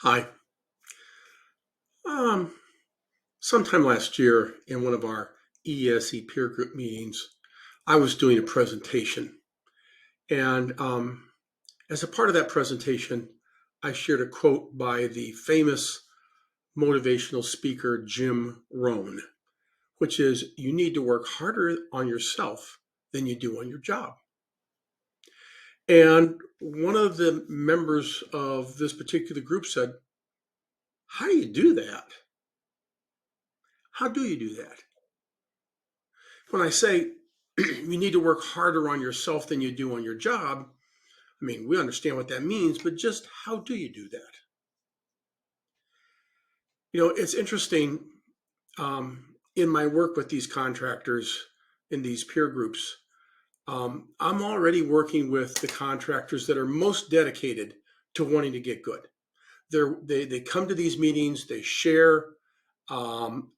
Hi. Um, Sometime last year in one of our ESE peer group meetings, I was doing a presentation. And as a part of that presentation, I shared a quote by the famous motivational speaker Jim Rohn, which is, "You need to work harder on yourself than you do on your job." And one of the members of this particular group said, "How do you do that? How do you do that?" When I say you need to work harder on yourself than you do on your job, I mean, we understand what that means, but just how do you do that? It's interesting. In my work with these contractors in these peer groups, I'm already working with the contractors that are most dedicated to wanting to get good. They come to these meetings, they share um,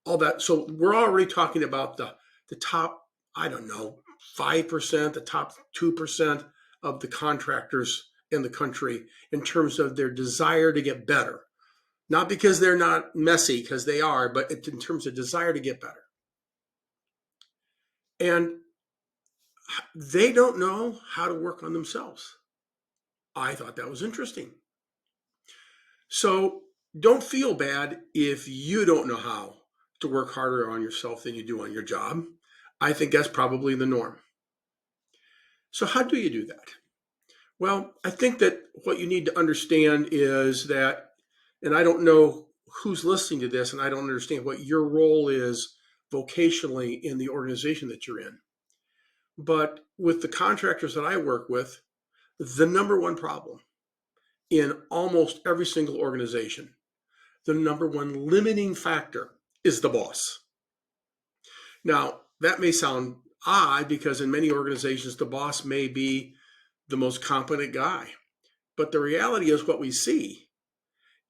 all that. So we're already talking about the top, I don't know, 5%, the top 2% of the contractors in the country in terms of their desire to get better. Not because they're not messy, because they are, but in terms of desire to get better. And they don't know how to work on themselves. I thought that was interesting. So don't feel bad if you don't know how to work harder on yourself than you do on your job. I think that's probably the norm. So, how do you do that? Well, I think that what you need to understand is that, and I don't know who's listening to this, and I don't understand what your role is vocationally in the organization that you're in. But with the contractors that I work with, the number one problem in almost every single organization, the number one limiting factor is the boss. Now, that may sound odd because in many organizations, the boss may be the most competent guy. But the reality is, what we see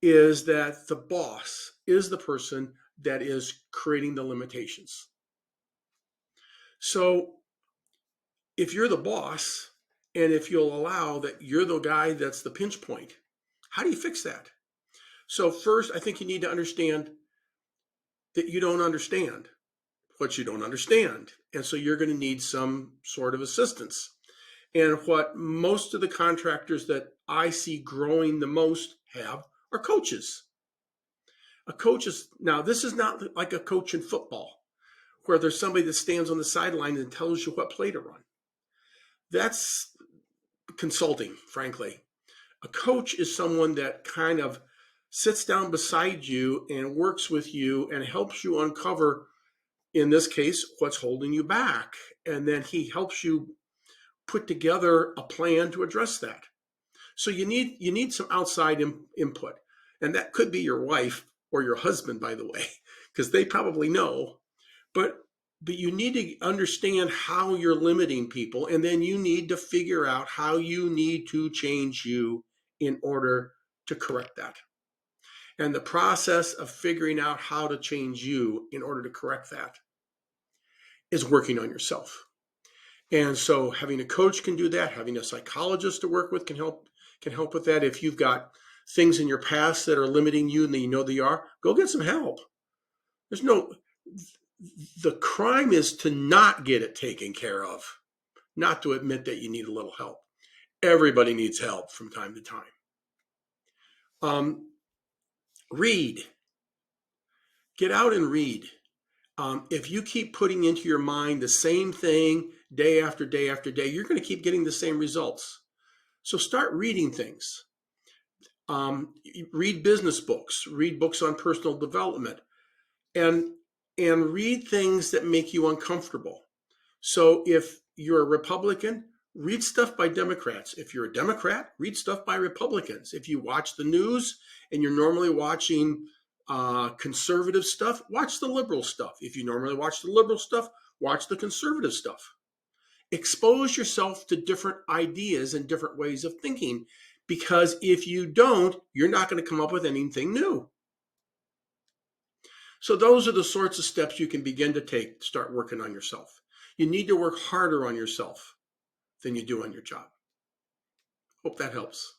is that the boss is the person that is creating the limitations. So if you're the boss and if you'll allow that you're the guy that's the pinch point, how do you fix that? So, first, I think you need to understand that you don't understand what you don't understand. And so you're going to need some sort of assistance. And what most of the contractors that I see growing the most have are coaches. A coach is, now, this is not like a coach in football where there's somebody that stands on the sideline and tells you what play to run. That's consulting, frankly. A coach is someone that kind of sits down beside you and works with you and helps you uncover, in this case, what's holding you back. And then he helps you put together a plan to address that. So you need some outside input, and that could be your wife or your husband, by the way, because they probably know. But but you need to understand how you're limiting people, and then you need to figure out how you need to change you in order to correct that. And the process of figuring out how to change you in order to correct that is working on yourself. And so having a coach can do that. Having a psychologist to work with can help with that. If you've got things in your past that are limiting you and you know they are, go get some help. There's no The crime is to not get it taken care of, not to admit that you need a little help. Everybody needs help from time to time. Um, Read. Get out and read. If you keep putting into your mind the same thing day after day after day, you're going to keep getting the same results. So start reading things. Read business books, read books on personal development, and and read things that make you uncomfortable. So if you're a Republican, read stuff by Democrats. If you're a Democrat, read stuff by Republicans. If you watch the news and you're normally watching conservative stuff, watch the liberal stuff. If you normally watch the liberal stuff, watch the conservative stuff. Expose yourself to different ideas and different ways of thinking, because if you don't, you're not going to come up with anything new. So those are the sorts of steps you can begin to take to start working on yourself. You need to work harder on yourself than you do on your job. Hope that helps.